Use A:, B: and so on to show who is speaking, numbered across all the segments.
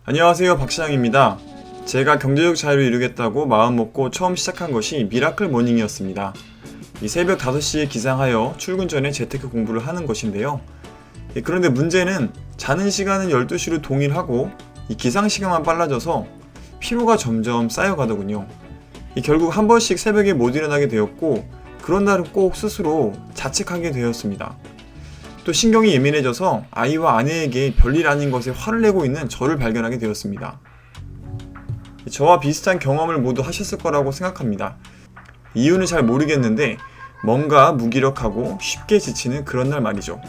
A: 안녕하세요, 박시장입니다. 제가 경제적 자유를 이루겠다고 마음먹고 처음 시작한 것이 미라클 모닝이었습니다. 이 새벽 5시에 기상하여 출근 전에 재테크 공부를 하는 것인데요. 그런데 문제는 자는 시간은 12시로 동일하고 이 기상 시간만 빨라져서 피로가 점점 쌓여가더군요. 결국 한 번씩 새벽에 못 일어나게 되었고, 그런 날은 꼭 스스로 자책하게 되었습니다. 또 신경이 예민해져서 아이와 아내에게 별일 아닌 것에 화를 내고 있는 저를 발견하게 되었습니다. 저와 비슷한 경험을 모두 하셨을 거라고 생각합니다. 이유는 잘 모르겠는데 뭔가 무기력하고 쉽게 지치는 그런 날 말이죠.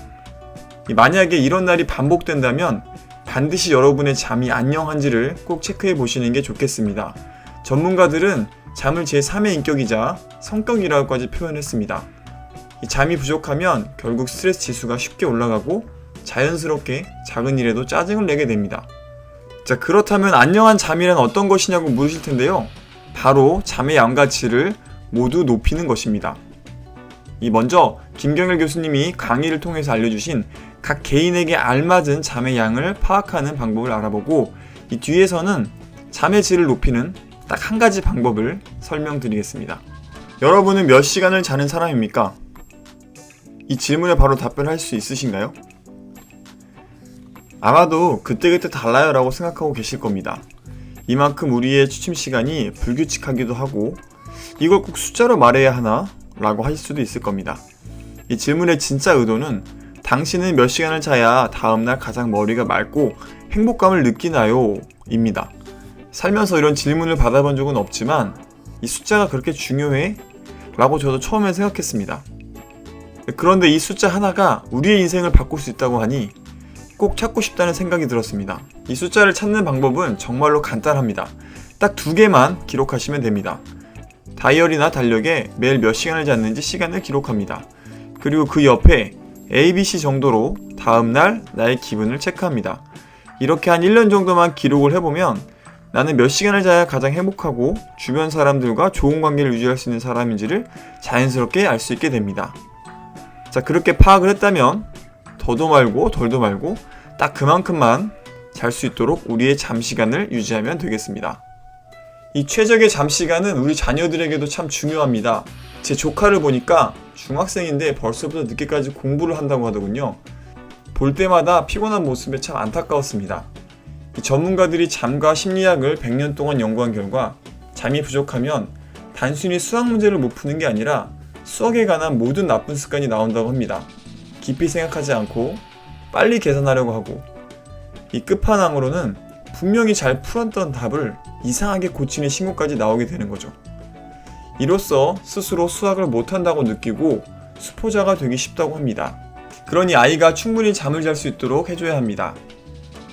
A: 만약에 이런 날이 반복된다면 반드시 여러분의 잠이 안녕한지를 꼭 체크해 보시는 게 좋겠습니다. 전문가들은 잠을 제3의 인격이자 성격이라고까지 표현했습니다. 잠이 부족하면 결국 스트레스 지수가 쉽게 올라가고 자연스럽게 작은 일에도 짜증을 내게 됩니다. 자, 그렇다면 안녕한 잠이란 어떤 것이냐고 물으실 텐데요. 바로 잠의 양가치를 모두 높이는 것입니다. 먼저 김경일 교수님이 강의를 통해서 알려주신 각 개인에게 알맞은 잠의 양을 파악하는 방법을 알아보고, 이 뒤에서는 잠의 질을 높이는 딱 한 가지 방법을 설명드리겠습니다. 여러분은 몇 시간을 자는 사람입니까? 이 질문에 바로 답변할 수 있으신가요? 아마도 그때그때 달라요 라고 생각하고 계실 겁니다. 이만큼 우리의 취침 시간이 불규칙하기도 하고 이걸 꼭 숫자로 말해야 하나? 라고 하실 수도 있을 겁니다. 이 질문의 진짜 의도는 당신은 몇 시간을 자야 다음날 가장 머리가 맑고 행복감을 느끼나요? 입니다. 살면서 이런 질문을 받아본 적은 없지만 이 숫자가 그렇게 중요해? 라고 저도 처음에 생각했습니다. 그런데 이 숫자 하나가 우리의 인생을 바꿀 수 있다고 하니 꼭 찾고 싶다는 생각이 들었습니다. 이 숫자를 찾는 방법은 정말로 간단합니다. 딱 2개만 기록하시면 됩니다. 다이어리나 달력에 매일 몇 시간을 잤는지 시간을 기록합니다. 그리고 그 옆에 ABC 정도로 다음날 나의 기분을 체크합니다. 이렇게 한 1년 정도만 기록을 해보면 나는 몇 시간을 자야 가장 행복하고 주변 사람들과 좋은 관계를 유지할 수 있는 사람인지를 자연스럽게 알 수 있게 됩니다. 자, 그렇게 파악을 했다면 더도 말고 덜도 말고 딱 그만큼만 잘 수 있도록 우리의 잠 시간을 유지하면 되겠습니다. 이 최적의 잠 시간은 우리 자녀들에게도 참 중요합니다. 제 조카를 보니까 중학생인데 벌써부터 늦게까지 공부를 한다고 하더군요. 볼 때마다 피곤한 모습에 참 안타까웠습니다. 이 전문가들이 잠과 심리학을 100년 동안 연구한 결과 잠이 부족하면 단순히 수학 문제를 못 푸는 게 아니라 수학에 관한 모든 나쁜 습관이 나온다고 합니다. 깊이 생각하지 않고 빨리 계산하려고 하고, 이 끝판왕으로는 분명히 잘 풀었던 답을 이상하게 고치는 신고까지 나오게 되는 거죠. 이로써 스스로 수학을 못한다고 느끼고 수포자가 되기 쉽다고 합니다. 그러니 아이가 충분히 잠을 잘 수 있도록 해줘야 합니다.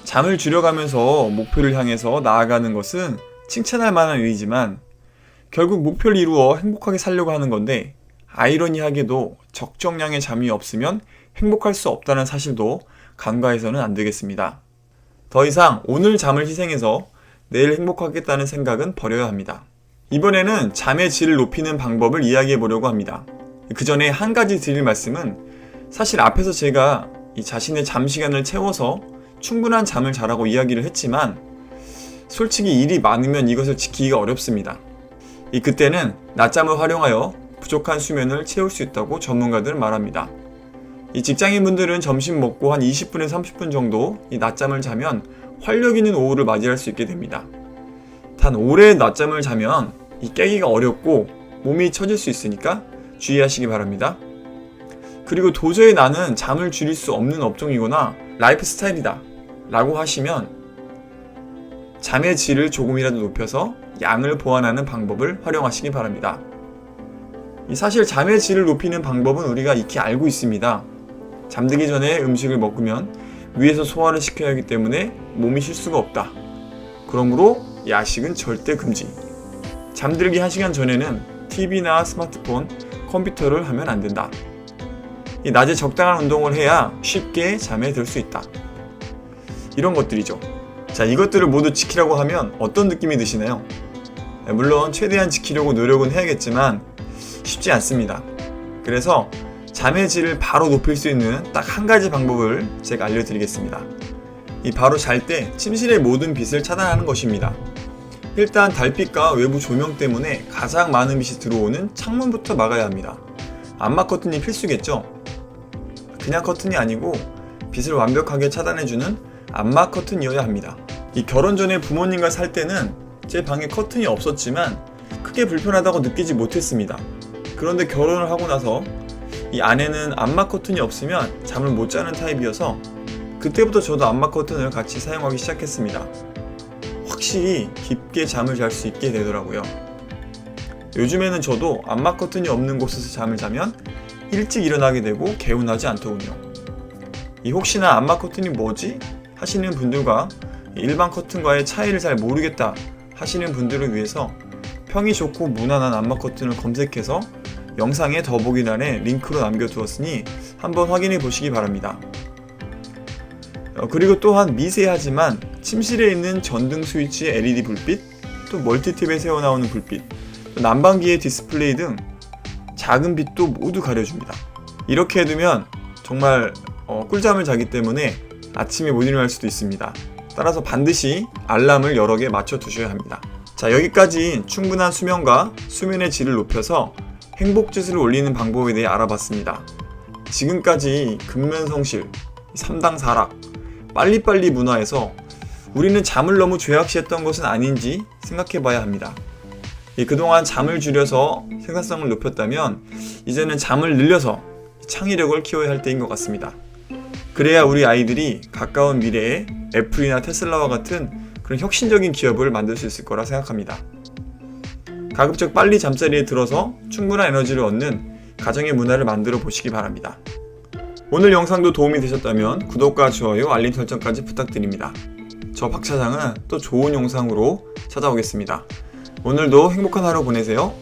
A: 잠을 줄여가면서 목표를 향해서 나아가는 것은 칭찬할 만한 일이지만 결국 목표를 이루어 행복하게 살려고 하는 건데, 아이러니하게도 적정량의 잠이 없으면 행복할 수 없다는 사실도 간과해서는 안 되겠습니다. 더 이상 오늘 잠을 희생해서 내일 행복하겠다는 생각은 버려야 합니다. 이번에는 잠의 질을 높이는 방법을 이야기해 보려고 합니다. 그 전에 한 가지 드릴 말씀은, 사실 앞에서 제가 이 자신의 잠 시간을 채워서 충분한 잠을 자라고 이야기를 했지만 솔직히 일이 많으면 이것을 지키기가 어렵습니다. 그때는 낮잠을 활용하여 부족한 수면을 채울 수 있다고 전문가들은 말합니다. 이 직장인분들은 점심 먹고 한 20분에서 30분 정도 이 낮잠을 자면 활력 있는 오후를 맞이할 수 있게 됩니다. 단 오래 낮잠을 자면 이 깨기가 어렵고 몸이 처질 수 있으니까 주의하시기 바랍니다. 그리고 도저히 나는 잠을 줄일 수 없는 업종이거나 라이프 스타일이다 라고 하시면 잠의 질을 조금이라도 높여서 양을 보완하는 방법을 활용하시기 바랍니다. 사실 잠의 질을 높이는 방법은 우리가 익히 알고 있습니다. 잠들기 전에 음식을 먹으면 위에서 소화를 시켜야 하기 때문에 몸이 쉴 수가 없다. 그러므로 야식은 절대 금지. 잠들기 1시간 전에는 TV나 스마트폰, 컴퓨터를 하면 안 된다. 낮에 적당한 운동을 해야 쉽게 잠에 들 수 있다. 이런 것들이죠. 자, 이것들을 모두 지키라고 하면 어떤 느낌이 드시나요? 물론 최대한 지키려고 노력은 해야겠지만 쉽지 않습니다. 그래서 잠의 질을 바로 높일 수 있는 딱 한 가지 방법을 제가 알려드리겠습니다. 바로 잘 때 침실의 모든 빛을 차단하는 것입니다. 일단 달빛과 외부 조명 때문에 가장 많은 빛이 들어오는 창문부터 막아야 합니다. 암막 커튼이 필수겠죠? 그냥 커튼이 아니고 빛을 완벽하게 차단해주는 암막 커튼이어야 합니다. 결혼 전에 부모님과 살 때는 제 방에 커튼이 없었지만 크게 불편하다고 느끼지 못했습니다. 그런데 결혼을 하고 나서 이 안에는 암막 커튼이 없으면 잠을 못 자는 타입이어서 그때부터 저도 암막 커튼을 같이 사용하기 시작했습니다. 확실히 깊게 잠을 잘 수 있게 되더라고요. 요즘에는 저도 암막 커튼이 없는 곳에서 잠을 자면 일찍 일어나게 되고 개운하지 않더군요. 혹시나 암막 커튼이 뭐지? 하시는 분들과 일반 커튼과의 차이를 잘 모르겠다 하시는 분들을 위해서 평이 좋고 무난한 암막 커튼을 검색해서 영상의 더보기란에 링크로 남겨두었으니 한번 확인해 보시기 바랍니다. 그리고 또한 미세하지만 침실에 있는 전등 스위치의 LED 불빛, 또 멀티탭에 새어나오는 불빛, 또 난방기의 디스플레이 등 작은 빛도 모두 가려줍니다. 이렇게 해두면 정말 꿀잠을 자기 때문에 아침에 못 일어날 수도 있습니다. 따라서 반드시 알람을 여러 개 맞춰 두셔야 합니다. 자, 여기까지 충분한 수면과 수면의 질을 높여서 행복지수를 올리는 방법에 대해 알아봤습니다. 지금까지 근면성실, 3당 4락, 빨리빨리 문화에서 우리는 잠을 너무 죄악시했던 것은 아닌지 생각해 봐야 합니다. 그동안 잠을 줄여서 생산성을 높였다면 이제는 잠을 늘려서 창의력을 키워야 할 때인 것 같습니다. 그래야 우리 아이들이 가까운 미래에 애플이나 테슬라와 같은 그런 혁신적인 기업을 만들 수 있을 거라 생각합니다. 가급적 빨리 잠자리에 들어서 충분한 에너지를 얻는 가정의 문화를 만들어 보시기 바랍니다. 오늘 영상도 도움이 되셨다면 구독과 좋아요, 알림 설정까지 부탁드립니다. 저 박 차장은 또 좋은 영상으로 찾아오겠습니다. 오늘도 행복한 하루 보내세요.